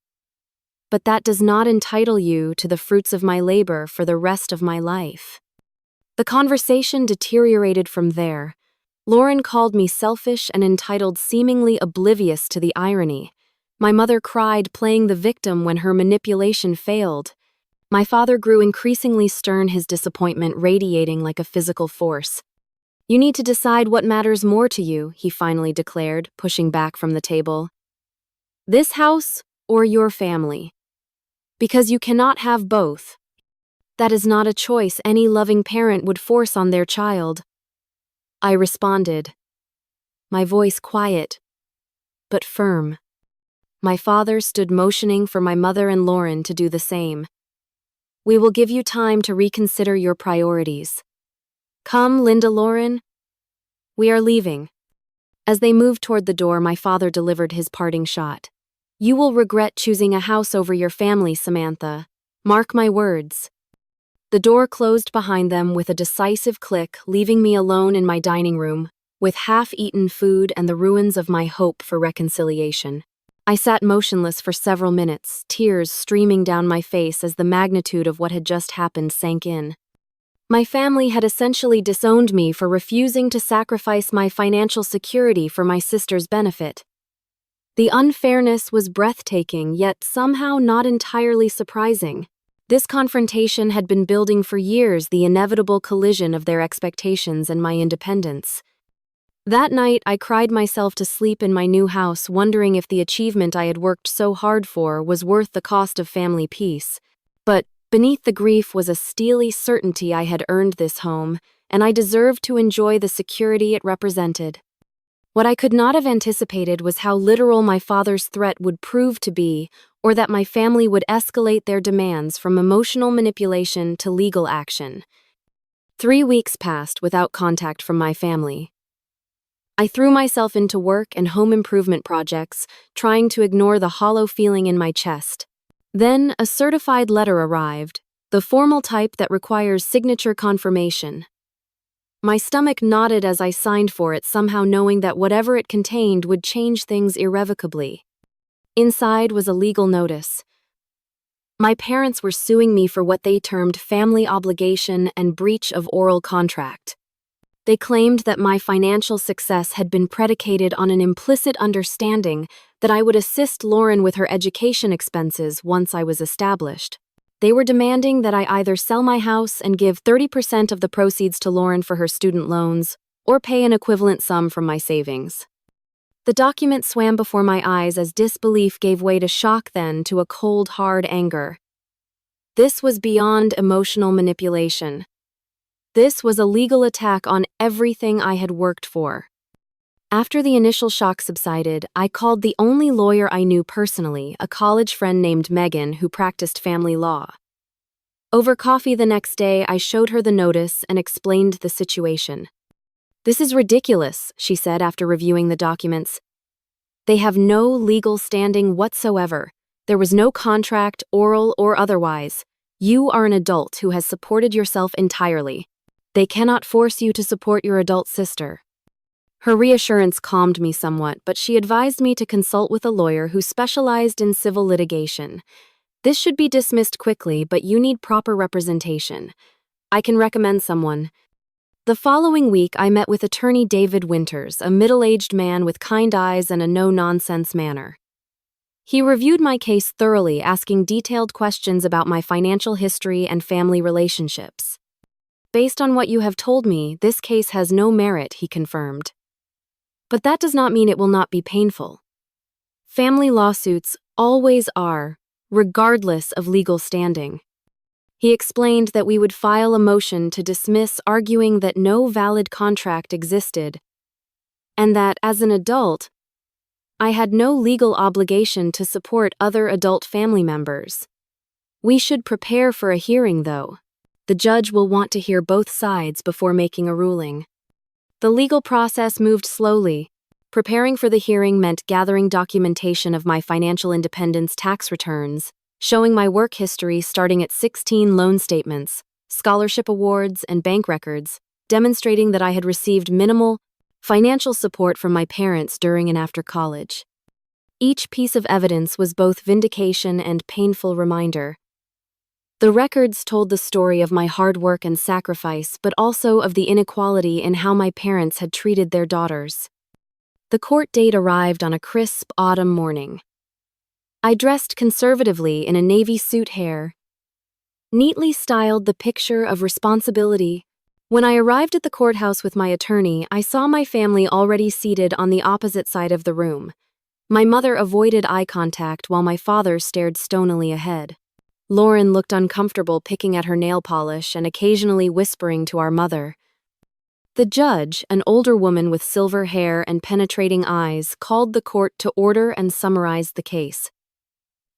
But that does not entitle you to the fruits of my labor for the rest of my life. The conversation deteriorated from there. Lauren called me selfish and entitled, seemingly oblivious to the irony. My mother cried, playing the victim when her manipulation failed. My father grew increasingly stern, his disappointment radiating like a physical force. You need to decide what matters more to you, he finally declared, pushing back from the table. This house or your family? Because you cannot have both. That is not a choice any loving parent would force on their child. I responded, my voice quiet, but firm. My father stood motioning for my mother and Lauren to do the same. We will give you time to reconsider your priorities. Come, Linda, Lauren. We are leaving. As they moved toward the door, my father delivered his parting shot. You will regret choosing a house over your family, Samantha. Mark my words. The door closed behind them with a decisive click, leaving me alone in my dining room, with half-eaten food and the ruins of my hope for reconciliation. I sat motionless for several minutes, tears streaming down my face as the magnitude of what had just happened sank in. My family had essentially disowned me for refusing to sacrifice my financial security for my sister's benefit. The unfairness was breathtaking, yet somehow not entirely surprising. This confrontation had been building for years, the inevitable collision of their expectations and my independence. That night, I cried myself to sleep in my new house, wondering if the achievement I had worked so hard for was worth the cost of family peace. But beneath the grief was a steely certainty I had earned this home, and I deserved to enjoy the security it represented. What I could not have anticipated was how literal my father's threat would prove to be, or that my family would escalate their demands from emotional manipulation to legal action. 3 weeks passed without contact from my family. I threw myself into work and home improvement projects, trying to ignore the hollow feeling in my chest. Then a certified letter arrived, the formal type that requires signature confirmation. My stomach knotted as I signed for it, somehow knowing that whatever it contained would change things irrevocably. Inside was a legal notice. My parents were suing me for what they termed family obligation and breach of oral contract. They claimed that my financial success had been predicated on an implicit understanding that I would assist Lauren with her education expenses once I was established. They were demanding that I either sell my house and give 30% of the proceeds to Lauren for her student loans, or pay an equivalent sum from my savings. The document swam before my eyes as disbelief gave way to shock, then to a cold, hard anger. This was beyond emotional manipulation. This was a legal attack on everything I had worked for. After the initial shock subsided, I called the only lawyer I knew personally, a college friend named Megan who practiced family law. Over coffee the next day, I showed her the notice and explained the situation. This is ridiculous, she said after reviewing the documents. They have no legal standing whatsoever. There was no contract, oral or otherwise. You are an adult who has supported yourself entirely. They cannot force you to support your adult sister. Her reassurance calmed me somewhat, but she advised me to consult with a lawyer who specialized in civil litigation. This should be dismissed quickly, but you need proper representation. I can recommend someone. The following week, I met with attorney David Winters, a middle-aged man with kind eyes and a no-nonsense manner. He reviewed my case thoroughly, asking detailed questions about my financial history and family relationships. Based on what you have told me, this case has no merit, he confirmed. But that does not mean it will not be painful. Family lawsuits always are, regardless of legal standing. He explained that we would file a motion to dismiss, arguing that no valid contract existed, and that, as an adult, I had no legal obligation to support other adult family members. We should prepare for a hearing, though. The judge will want to hear both sides before making a ruling. The legal process moved slowly. Preparing for the hearing meant gathering documentation of my financial independence tax returns, showing my work history starting at 16 loan statements, scholarship awards, and bank records, demonstrating that I had received minimal financial support from my parents during and after college. Each piece of evidence was both vindication and painful reminder. The records told the story of my hard work and sacrifice, but also of the inequality in how my parents had treated their daughters. The court date arrived on a crisp autumn morning. I dressed conservatively in a navy suit hair, neatly styled the picture of responsibility. When I arrived at the courthouse with my attorney, I saw my family already seated on the opposite side of the room. My mother avoided eye contact while my father stared stonily ahead. Lauren looked uncomfortable picking at her nail polish and occasionally whispering to our mother. The judge, an older woman with silver hair and penetrating eyes, called the court to order and summarized the case.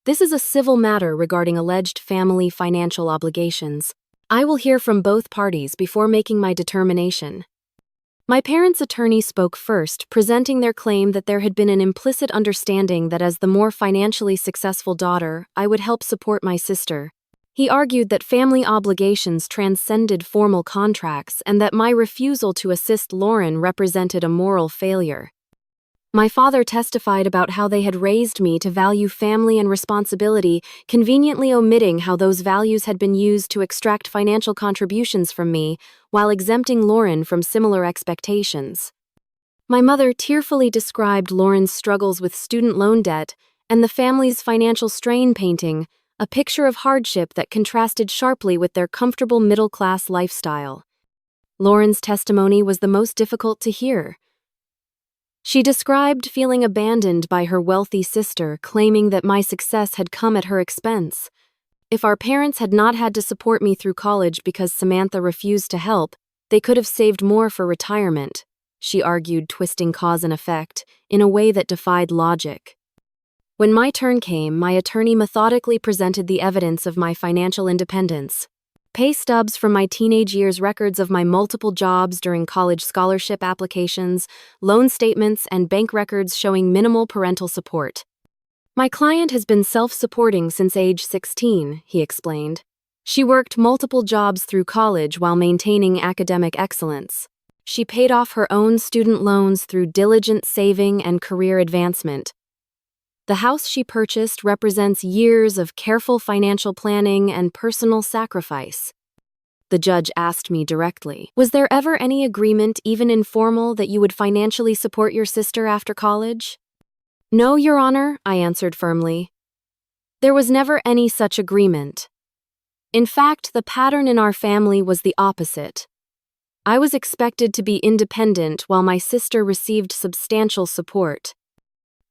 This is a civil matter regarding alleged family financial obligations. I will hear from both parties before making my determination. My parents' attorney spoke first, presenting their claim that there had been an implicit understanding that as the more financially successful daughter, I would help support my sister. He argued that family obligations transcended formal contracts and that my refusal to assist Lauren represented a moral failure. My father testified about how they had raised me to value family and responsibility, conveniently omitting how those values had been used to extract financial contributions from me, while exempting Lauren from similar expectations. My mother tearfully described Lauren's struggles with student loan debt and the family's financial strain, painting a picture of hardship that contrasted sharply with their comfortable middle-class lifestyle. Lauren's testimony was the most difficult to hear. She described feeling abandoned by her wealthy sister, claiming that my success had come at her expense. If our parents had not had to support me through college because Samantha refused to help, they could have saved more for retirement, she argued, twisting cause and effect in a way that defied logic. When my turn came, my attorney methodically presented the evidence of my financial independence. Pay stubs from my teenage years, records of my multiple jobs during college scholarship applications, loan statements, and bank records showing minimal parental support. My client has been self-supporting since age 16, he explained. She worked multiple jobs through college while maintaining academic excellence. She paid off her own student loans through diligent saving and career advancement. The house she purchased represents years of careful financial planning and personal sacrifice. The judge asked me directly, "Was there ever any agreement, even informal, that you would financially support your sister after college?" "No, Your Honor," I answered firmly. "There was never any such agreement. In fact, the pattern in our family was the opposite. I was expected to be independent while my sister received substantial support."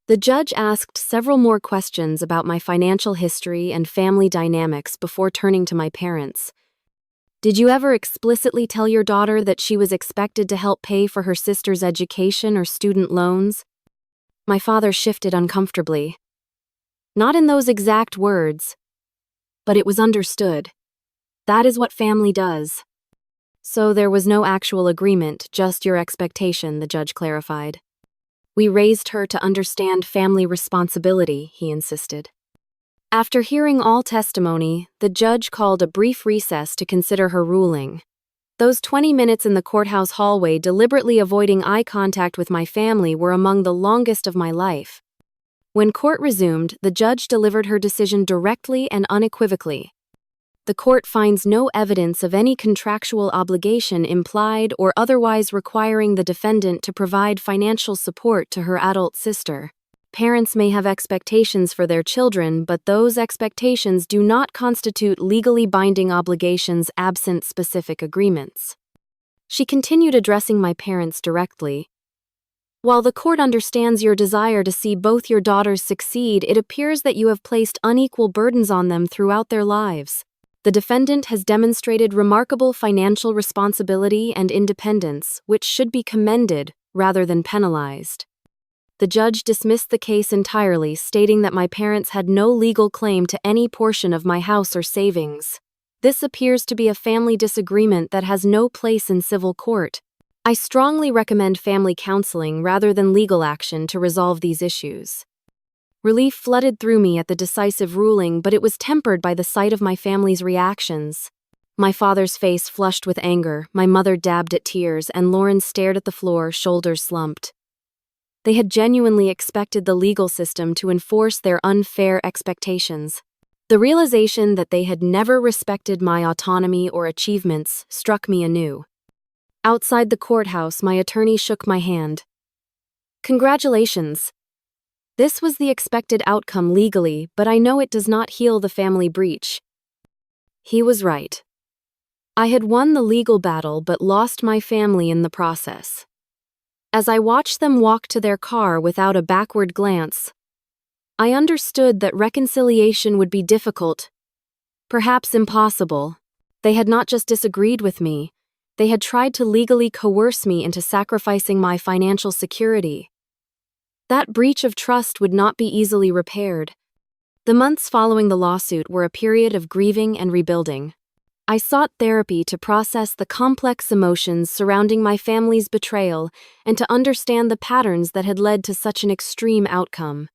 The judge asked several more questions about my financial history and family dynamics before turning to my parents. "Did you ever explicitly tell your daughter that she was expected to help pay for her sister's education or student loans?" My father shifted uncomfortably. "Not in those exact words, but it was understood. That is what family does." "So there was no actual agreement, just your expectation," the judge clarified. "We raised her to understand family responsibility," he insisted. After hearing all testimony, the judge called a brief recess to consider her ruling. Those 20 minutes in the courthouse hallway deliberately avoiding eye contact with my family were among the longest of my life. When court resumed, the judge delivered her decision directly and unequivocally. The court finds no evidence of any contractual obligation implied or otherwise requiring the defendant to provide financial support to her adult sister. Parents may have expectations for their children, but those expectations do not constitute legally binding obligations absent specific agreements. She continued addressing my parents directly. "While the court understands your desire to see both your daughters succeed, it appears that you have placed unequal burdens on them throughout their lives. The defendant has demonstrated remarkable financial responsibility and independence, which should be commended rather than penalized." The judge dismissed the case entirely, stating that my parents had no legal claim to any portion of my house or savings. This appears to be a family disagreement that has no place in civil court. I strongly recommend family counseling rather than legal action to resolve these issues. Relief flooded through me at the decisive ruling, but it was tempered by the sight of my family's reactions. My father's face flushed with anger, my mother dabbed at tears, and Lauren stared at the floor, shoulders slumped. They had genuinely expected the legal system to enforce their unfair expectations. The realization that they had never respected my autonomy or achievements struck me anew. Outside the courthouse, my attorney shook my hand. "Congratulations. This was the expected outcome legally, but I know it does not heal the family breach." He was right. I had won the legal battle but lost my family in the process. As I watched them walk to their car without a backward glance, I understood that reconciliation would be difficult, perhaps impossible. They had not just disagreed with me, they had tried to legally coerce me into sacrificing my financial security. That breach of trust would not be easily repaired. The months following the lawsuit were a period of grieving and rebuilding. I sought therapy to process the complex emotions surrounding my family's betrayal and to understand the patterns that had led to such an extreme outcome.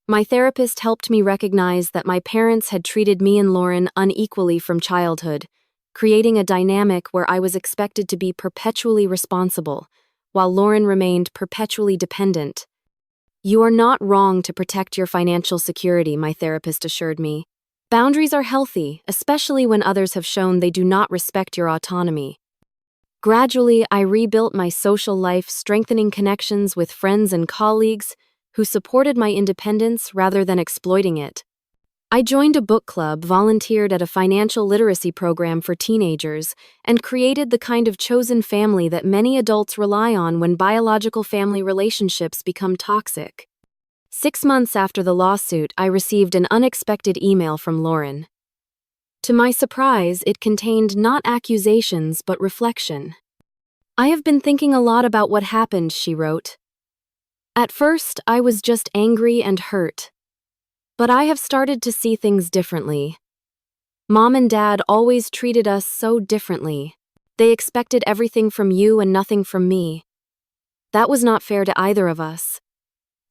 My therapist helped me recognize that my parents had treated me and Lauren unequally from childhood, creating a dynamic where I was expected to be perpetually responsible, while Lauren remained perpetually dependent. "You are not wrong to protect your financial security," my therapist assured me. "Boundaries are healthy, especially when others have shown they do not respect your autonomy." Gradually, I rebuilt my social life, strengthening connections with friends and colleagues who supported my independence rather than exploiting it. I joined a book club, volunteered at a financial literacy program for teenagers, and created the kind of chosen family that many adults rely on when biological family relationships become toxic. 6 months after the lawsuit, I received an unexpected email from Lauren. To my surprise, it contained not accusations but reflection. "I have been thinking a lot about what happened," she wrote. "At first, I was just angry and hurt. But I have started to see things differently. Mom and Dad always treated us so differently. They expected everything from you and nothing from me. That was not fair to either of us.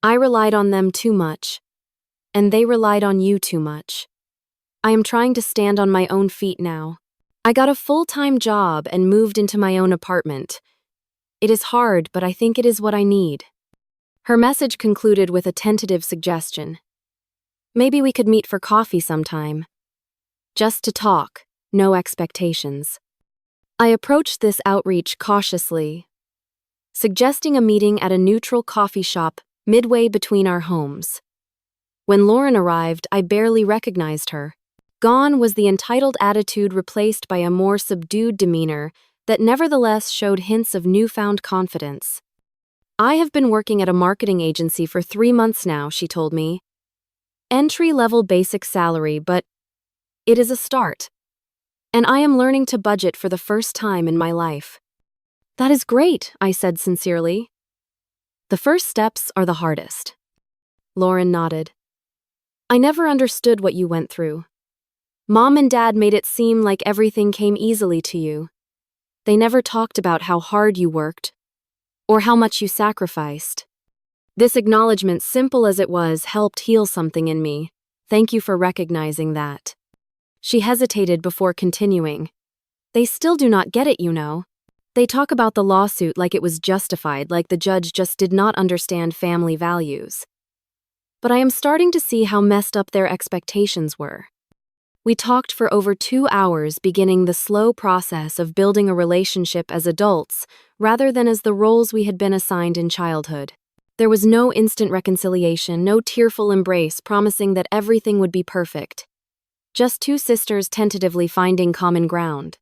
I relied on them too much, and they relied on you too much. I am trying to stand on my own feet now. I got a full-time job and moved into my own apartment. It is hard, but I think it is what I need." Her message concluded with a tentative suggestion. "Maybe we could meet for coffee sometime. Just to talk, no expectations." I approached this outreach cautiously, suggesting a meeting at a neutral coffee shop midway between our homes. When Lauren arrived, I barely recognized her. Gone was the entitled attitude, replaced by a more subdued demeanor that nevertheless showed hints of newfound confidence. "I have been working at a marketing agency for 3 months now," she told me. "Entry-level basic salary, but it is a start. And I am learning to budget for the first time in my life." "That is great," I said sincerely. "The first steps are the hardest." Lauren nodded. "I never understood what you went through. Mom and Dad made it seem like everything came easily to you. They never talked about how hard you worked or how much you sacrificed." This acknowledgement, simple as it was, helped heal something in me. "Thank you for recognizing that." She hesitated before continuing. "They still do not get it, you know. They talk about the lawsuit like it was justified, like the judge just did not understand family values. But I am starting to see how messed up their expectations were." We talked for over 2 hours, beginning the slow process of building a relationship as adults rather than as the roles we had been assigned in childhood. There was no instant reconciliation, no tearful embrace promising that everything would be perfect. Just 2 sisters tentatively finding common ground.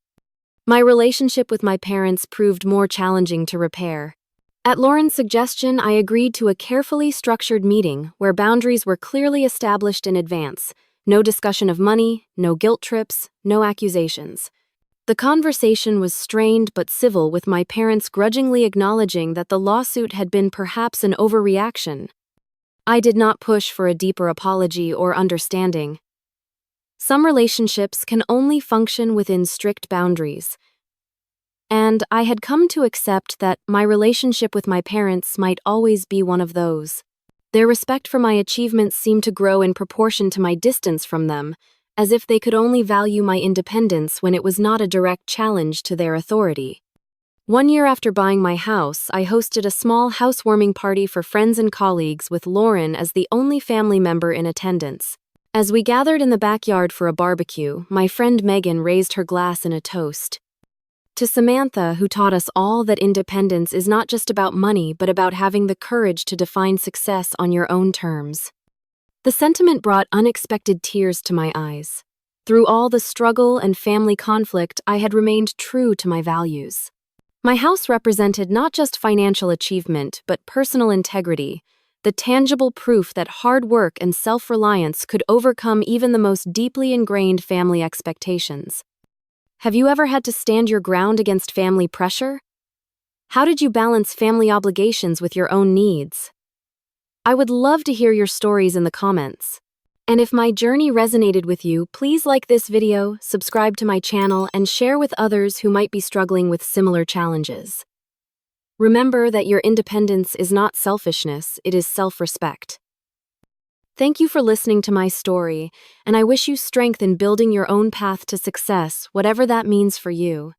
My relationship with my parents proved more challenging to repair. At Lauren's suggestion, I agreed to a carefully structured meeting where boundaries were clearly established in advance. No discussion of money, no guilt trips, no accusations. The conversation was strained but civil, with my parents grudgingly acknowledging that the lawsuit had been perhaps an overreaction. I did not push for a deeper apology or understanding. Some relationships can only function within strict boundaries. And I had come to accept that my relationship with my parents might always be one of those. Their respect for my achievements seemed to grow in proportion to my distance from them, as if they could only value my independence when it was not a direct challenge to their authority. One year after buying my house, I hosted a small housewarming party for friends and colleagues with Lauren as the only family member in attendance. As we gathered in the backyard for a barbecue, my friend Megan raised her glass in a toast to Samantha, who taught us all that independence is not just about money but about having the courage to define success on your own terms. The sentiment brought unexpected tears to my eyes. Through all the struggle and family conflict, I had remained true to my values. My house represented not just financial achievement but personal integrity, the tangible proof that hard work and self-reliance could overcome even the most deeply ingrained family expectations. Have you ever had to stand your ground against family pressure? How did you balance family obligations with your own needs? I would love to hear your stories in the comments. And if my journey resonated with you, please like this video, subscribe to my channel, and share with others who might be struggling with similar challenges. Remember that your independence is not selfishness, it is self-respect. Thank you for listening to my story, and I wish you strength in building your own path to success, whatever that means for you.